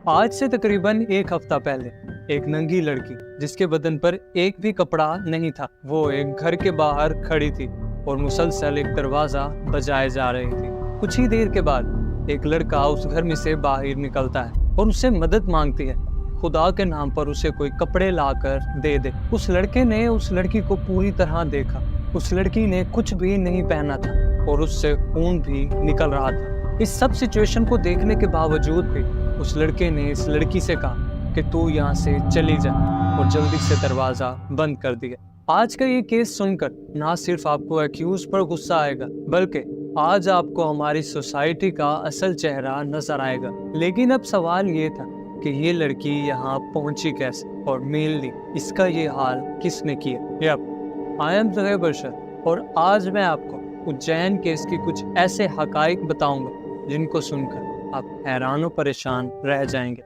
आज से तकरीबन एक हफ्ता पहले एक नंगी लड़की जिसके बदन पर एक भी कपड़ा नहीं था, वो एक घर के बाहर खड़ी थी और मुसलसल एक दरवाजा बजाए जा रही थी। कुछ ही देर के बाद एक लड़का उस घर में से बाहर निकलता है और उससे मदद मांगती है, खुदा के नाम पर उसे कोई कपड़े लाकर दे दे। उस लड़के ने उस लड़की को पूरी तरह देखा। उस लड़की ने कुछ भी नहीं पहना था और उससे खून भी निकल रहा था। इस सब सिचुएशन को देखने के बावजूद भी उस लड़के ने इस लड़की से कहा कि तू यहाँ से चली जा और जल्दी से दरवाजा बंद कर दिया। आज का ये केस सुनकर ना सिर्फ आपको एक्यूज पर गुस्सा आएगा, बल्कि आज आपको हमारी सोसाइटी का असल चेहरा नजर आएगा। लेकिन अब सवाल ये था कि ये लड़की यहाँ पहुंची कैसे और मेनली इसका ये हाल किसने किया। आई एम जगह बरशर और आज मैं आपको उज्जैन केस की कुछ ऐसे हकाइक बताऊंगा जिनको सुनकर आप हैरान और परेशान रह जाएंगे।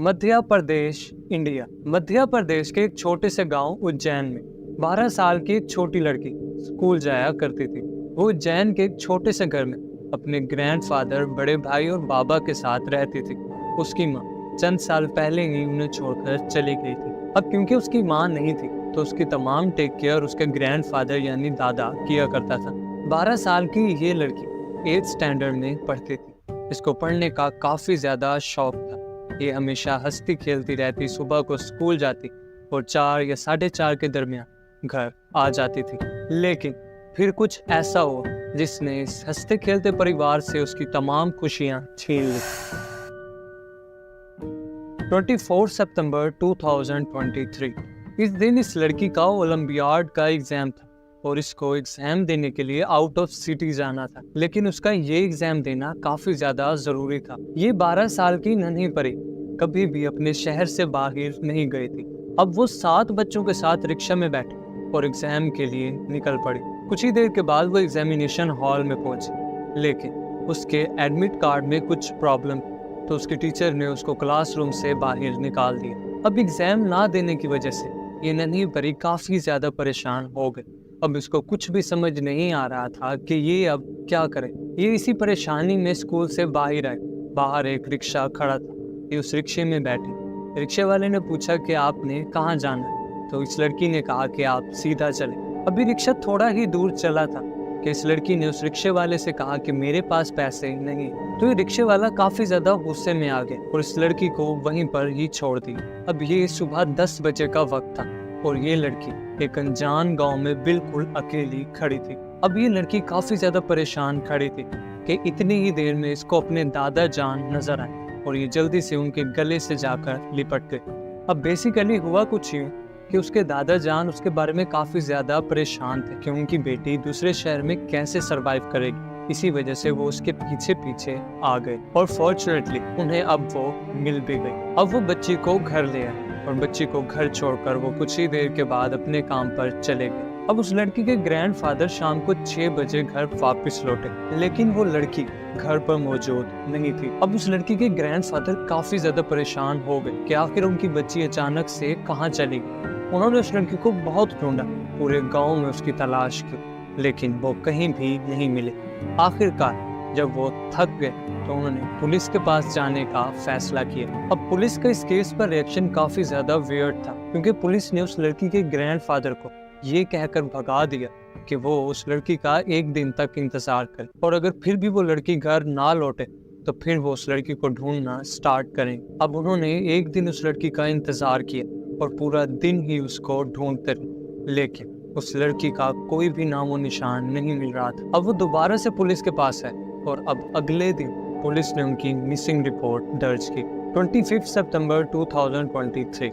मध्य प्रदेश, इंडिया। मध्य प्रदेश के एक छोटे से गांव उज्जैन में 12 साल की एक छोटी लड़की स्कूल जाया करती थी। वो उज्जैन के एक छोटे से घर में अपने ग्रैंडफादर, बड़े भाई और बाबा के साथ रहती थी। उसकी माँ चंद साल पहले ही उन्हें छोड़कर चली गई थी। अब क्योंकि उसकी माँ नहीं थी तो उसकी तमाम टेक केयर उसके ग्रैंडफादर यानी दादा किया करता था। 12 साल की ये लड़की 8th स्टैंडर्ड में पढ़ती थी। इसको पढ़ने का काफ़ी ज़्यादा शौक था। ये हमेशा हंसती खेलती रहती, सुबह को स्कूल जाती और 4 या 4:30 के दरमियान घर आ जाती थी। लेकिन फिर कुछ ऐसा हुआ जिसने इस हंसते खेलते परिवार से उसकी तमाम खुशियाँ छीन ली। 24 सितंबर 2023 इस दिन इस लड़की का ओलंपियाड का एग्जाम था और इसको एग्जाम देने के लिए आउट ऑफ सिटी जाना था। लेकिन उसका ये एग्जाम देना काफी ज्यादा जरूरी था। ये 12 साल की नन्ही परी कभी भी अपने शहर से बाहर नहीं गई थी। अब वो 7 बच्चों के साथ रिक्शा में बैठी और एग्जाम के लिए निकल पड़ी। कुछ ही देर के बाद वो एग्जामिनेशन हॉल में पहुंची, लेकिन उसके एडमिट कार्ड में कुछ प्रॉब्लम तो उसके टीचर ने उसको क्लासरूम से बाहर निकाल दिया। अब एग्जाम ना देने की वजह से ये नन्ही परी काफी ज्यादा परेशान हो गई। अब इसको कुछ भी समझ नहीं आ रहा था कि ये अब क्या करे। ये इसी परेशानी में स्कूल से बाहर आई। बाहर एक रिक्शा खड़ा था। ये उस रिक्शे में बैठी। रिक्शे वाले ने पूछा कि आपने कहाँ जाना, तो इस लड़की ने कहा कि आप सीधा चले। अभी रिक्शा थोड़ा ही दूर चला था कि इस लड़की ने उस रिक्शे वाले से कहा कि मेरे पास पैसे नहीं। तो ये रिक्शे वाला काफी ज्यादा गुस्से में आ गया और इस लड़की को वहीं पर ही छोड़ दी। अब ये सुबह 10 बजे का वक्त था और ये लड़की एक अनजान गांव में बिल्कुल अकेली खड़ी थी। अब ये लड़की काफी ज्यादा परेशान खड़ी थी कि इतनी ही देर में इसको अपने दादा जान नजर आए और ये जल्दी से उनके गले से जाकर लिपट गए। अब बेसिकली हुआ कुछ यूं कि उसके दादा जान उसके बारे में काफी ज्यादा परेशान थे कि उनकी बेटी दूसरे शहर में कैसे सरवाइव करेगी। इसी वजह से वो उसके पीछे पीछे आ गए और फॉर्चुनेटली उन्हें अब वो मिल भी गई। अब वो बच्ची को घर ले आए और बच्ची को घर छोड़कर वो कुछ ही देर के बाद अपने काम पर चले गए। अब उस लड़की के ग्रैंडफादर शाम को 6 बजे घर वापस लौटे, लेकिन वो लड़की घर पर मौजूद नहीं थी। अब उस लड़की के ग्रैंडफादर काफी ज्यादा परेशान हो गए कि आखिर उनकी बच्ची अचानक से कहाँ चली गई। उन्होंने उस लड़की को बहुत ढूंढा, पूरे गांव में उसकी तलाश की, लेकिन वो कहीं भी नहीं मिले। आखिरकार जब वो थक गए तो उन्होंने पुलिस के पास जाने का फैसला किया। अब पुलिस का इस केस पर रिएक्शन काफी ज्यादा वियर्ड था, क्योंकि पुलिस ने उस लड़की के ग्रैंडफादर को ये कहकर भगा दिया कि वो उस लड़की का 1 दिन तक इंतजार करे और अगर फिर भी वो लड़की घर ना लौटे तो फिर वो उस लड़की को ढूंढना स्टार्ट करेंगे। अब उन्होंने 1 दिन उस लड़की का इंतजार किया और पूरा दिन ही उसको ढूंढते रहे, लेकिन उस लड़की का कोई भी नामो निशान नहीं मिल रहा था। अब वो दोबारा से पुलिस के पास है और अब अगले दिन पुलिस ने उनकी मिसिंग रिपोर्ट दर्ज की। 25 सितंबर 2023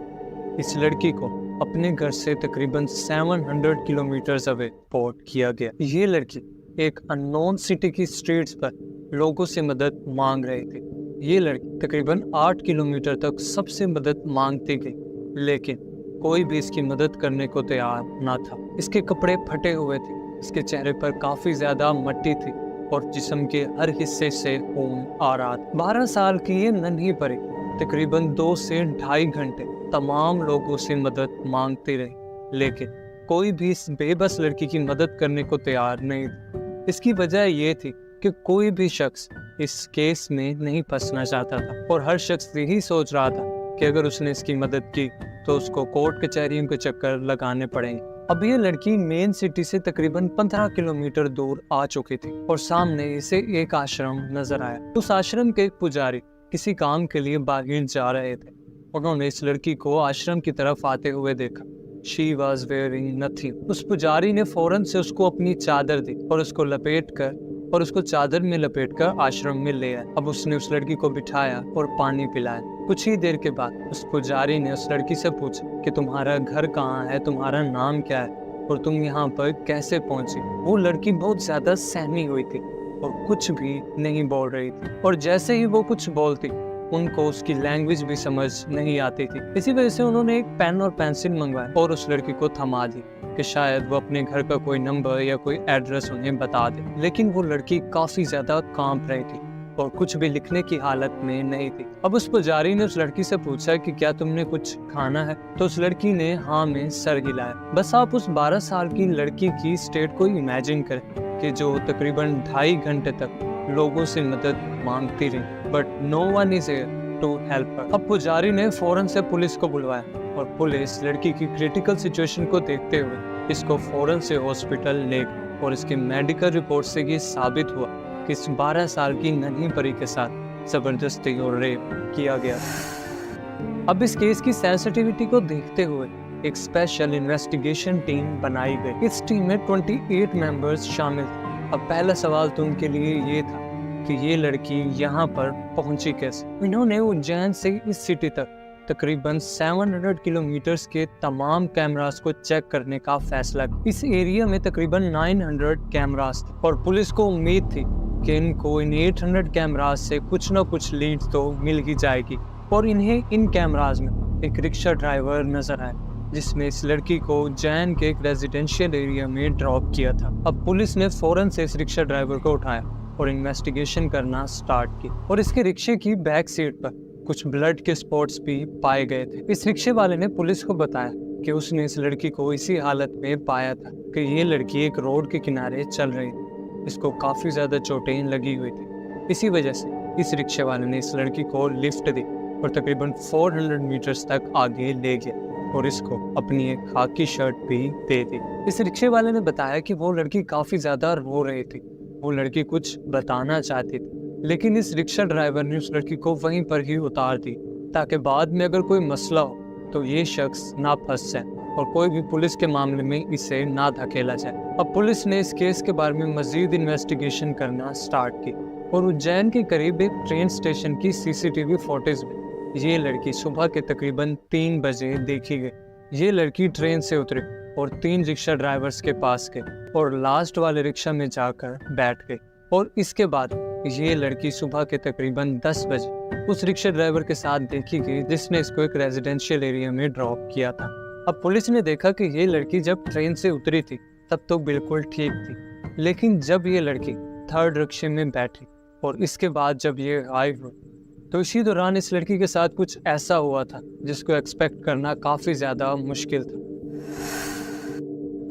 इस लड़की को अपने घर से तकरीबन 700 किलोमीटर अवे रिपोर्ट किया गया। ये लड़की एक अननोन सिटी की स्ट्रीट्स पर लोगों से मदद मांग रही थी। ये लड़की तकरीबन 8 किलोमीटर तक सबसे मदद मांगती गई, लेकिन कोई भी इसकी मदद करने को तैयार ना था। इसके कपड़े फटे हुए थे, इसके चेहरे पर काफी ज्यादा मट्टी थी और जिस्म के हर हिस्से से खून आ रहा था। 12 साल की ये नन्ही परी तकरीबन 2 से 2.5 घंटे तमाम लोगों से मदद मांगती रही, लेकिन कोई भी इस बेबस लड़की की मदद करने को तैयार नहीं था। इसकी वजह ये थी कि कोई भी शख्स इस केस में नहीं फंसना चाहता था और हर शख्स यही सोच रहा था कि अगर उसने इसकी मदद की तो उसको कोर्ट कचहरियों के चक्कर लगाने पड़ेंगे। अब ये लड़की मेन सिटी से तकरीबन 15 किलोमीटर दूर आ चुकी थी और सामने इसे एक आश्रम नजर आया। उस आश्रम के एक पुजारी किसी काम के लिए बाहर जा रहे थे। उन्होंने इस लड़की को आश्रम की तरफ आते हुए देखा। She was wearing nothing. उस पुजारी ने फौरन से उसको अपनी चादर दी और उसको चादर में लपेटकर आश्रम में ले आया। अब उसने उस लड़की को बिठाया और पानी पिलाया। कुछ ही देर के बाद उस पुजारी ने उस लड़की से पूछा कि तुम्हारा घर कहाँ है, तुम्हारा नाम क्या है और तुम यहाँ पर कैसे पहुंची। वो लड़की बहुत ज्यादा सहमी हुई थी और कुछ भी नहीं बोल रही थी और जैसे ही वो कुछ बोलती उनको उसकी लैंग्वेज भी समझ नहीं आती थी। इसी वजह से उन्होंने एक पेन और पेंसिल मंगवाया और उस लड़की को थमा दी कि शायद वो अपने घर का कोई नंबर या कोई एड्रेस उन्हें बता दे। लेकिन वो लड़की काफी ज्यादा कांप रही थी और कुछ भी लिखने की हालत में नहीं थी। अब उस पुजारी ने उस लड़की से पूछा कि क्या तुमने कुछ खाना है, तो उस लड़की ने हाँ में सर हिलाया। बस आप उस 12 साल की लड़की की स्टेट को इमेजिन करें कि जो तकरीबन 2.5 घंटे तक लोगों से मदद मांगती रही, but no one is here to help her. अब पुजारी ने फौरन से पुलिस को बुलवाया और पुलिस लड़की की क्रिटिकल सिचुएशन को देखते हुए इसको फौरन से हॉस्पिटल ले गई और इसके मेडिकल रिपोर्ट से ये साबित हुआ कि इस 12 साल की नन्ही परी के साथ जबरदस्ती और रेप किया गया। अब इस केस की सेंसिटिविटी को देखते हुए एक स्पेशल इन्वेस्टिगेशन टीम बनाई गई। इस टीम में 28 मेंबर्स शामिल थे। अब पहला सवाल तो उनके लिए ये था कि ये लड़की यहाँ पर पहुंची कैसे। इन्होंने उज्जैन से इस सिटी तक तकरीबन 700 किलोमीटर्स के तमाम कैमरास को चेक करने का फैसला किया। इस एरिया में तकरीबन 900 कैमरास थे और पुलिस को उम्मीद थी कि इनको इन 800 कैमरास से कुछ न कुछ लीड तो मिल ही जाएगी। और इन्हें इन कैमरास में एक रिक्शा ड्राइवर नजर आया जिसने इस लड़की को उज्जैन के एक रेजिडेंशियल एरिया में ड्रॉप किया था। अब पुलिस ने फौरन से इस रिक्शा ड्राइवर को उठाया और इन्वेस्टिगेशन करना स्टार्ट की और इसके रिक्शे की बैक सीट पर कुछ ब्लड के स्पॉट्स भी पाए गए थे। इस रिक्शे वाले ने पुलिस को बताया कि उसने इस लड़की को इसी हालत में पाया था कि ये लड़की एक रोड के किनारे चल रही थी। इसको काफी ज्यादा चोटें लगी हुई थी। इसी वजह से इस रिक्शे वाले ने इस लड़की को लिफ्ट दी और तकरीबन 400 मीटर्स तक आगे ले गया और इसको अपनी एक खाकी शर्ट भी दे दी। इस रिक्शे वाले ने बताया कि वो लड़की काफी ज्यादा रो रही थी। वो लड़की कुछ बताना चाहती थी, लेकिन इस रिक्शा ड्राइवर ने उस लड़की को वहीं पर ही उतार दी ताकि बाद में अगर कोई मसला हो तो ये शख्स ना फंस जाए और कोई भी पुलिस के मामले में इसे ना धकेला जाए। अब पुलिस ने इस केस के बारे में मजीद इन्वेस्टिगेशन करना स्टार्ट की और उज्जैन के करीब एक ट्रेन स्टेशन की सीसीटीवी फुटेज में ये लड़की सुबह के तकरीबन 3 बजे देखी गई। ये लड़की ट्रेन से उतरी और 3 रिक्शा ड्राइवर्स के पास गई और लास्ट वाले रिक्शा में जाकर बैठ गई और इसके बाद ये लड़की सुबह के तकरीबन 10 बजे उस रिक्शा ड्राइवर के साथ देखी गई जिसने इसको एक रेजिडेंशियल एरिया में ड्रॉप किया था। अब पुलिस ने देखा कि ये लड़की जब ट्रेन से उतरी थी तब तो बिल्कुल ठीक थी, लेकिन जब ये लड़की 3rd रिक्शे में बैठी और इसके बाद जब ये गायब हुई तो इसी दौरान इस लड़की के साथ कुछ ऐसा हुआ था जिसको एक्सपेक्ट करना काफी ज्यादा मुश्किल था।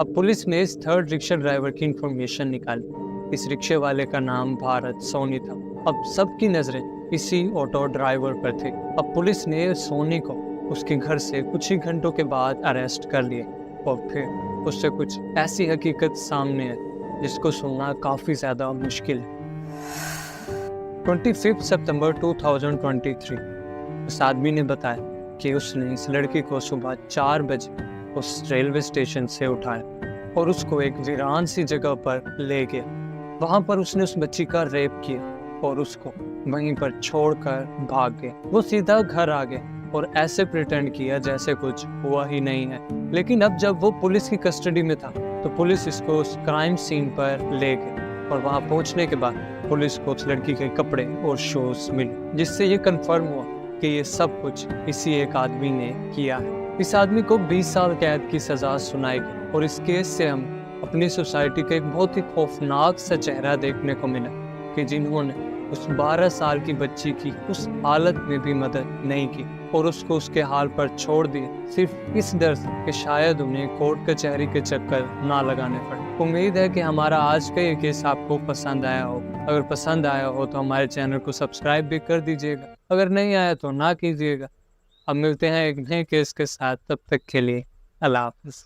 अब पुलिस ने इस 3rd रिक्शा ड्राइवर की इंफॉर्मेशन निकाली। इस रिक्शे वाले का नाम भारत सोनी था। अब सबकी नजरें इसी ऑटो ड्राइवर पर थी। अब पुलिस ने सोनी को उसके घर से कुछ ही घंटों के बाद अरेस्ट कर लिया और फिर उससे कुछ ऐसी हकीकत सामने है जिसको सुनना काफी ज्यादा मुश्किल है। 25 सितंबर 2023 उस आदमी ने बताया कि उसने इस लड़की को सुबह 4 बजे उस रेलवे स्टेशन से उठाया और उसको एक वीरान सी जगह पर ले गया। वहां पर उसने उस बच्ची का रेप किया और उसको वहीं पर छोड़कर भाग गया। वो सीधा घर आ गया और ऐसे प्रिटेंड किया जैसे कुछ हुआ ही नहीं है। लेकिन अब जब वो पुलिस की कस्टडी में था तो पुलिस इसको उस क्राइम सीन पर ले गई और वहां पहुंचने के बाद पुलिस को उस लड़की के कपड़े और शूज मिले, जिससे ये कंफर्म हुआ कि ये सब कुछ इसी एक आदमी ने किया है। इस आदमी को 20 साल कैद की सजा सुनाई गई और इस केस से हम अपनी सोसाइटी का एक बहुत ही खौफनाक सा चेहरा देखने को मिला कि जिन्होंने उस 12 साल की बच्ची की उस हालत में भी मदद नहीं की और उसको उसके हाल पर छोड़ दिए सिर्फ इस डर से कि शायद उन्हें कोर्ट कचहरी के चक्कर ना लगाने पड़े। उम्मीद है कि हमारा आज का ये केस आपको पसंद आया हो। अगर पसंद आया हो तो हमारे चैनल को सब्सक्राइब भी कर दीजिएगा, अगर नहीं आया तो ना कीजिएगा। अब मिलते हैं एक नए केस के साथ, तब तक के लिए अल्लाह हाफ़िज़।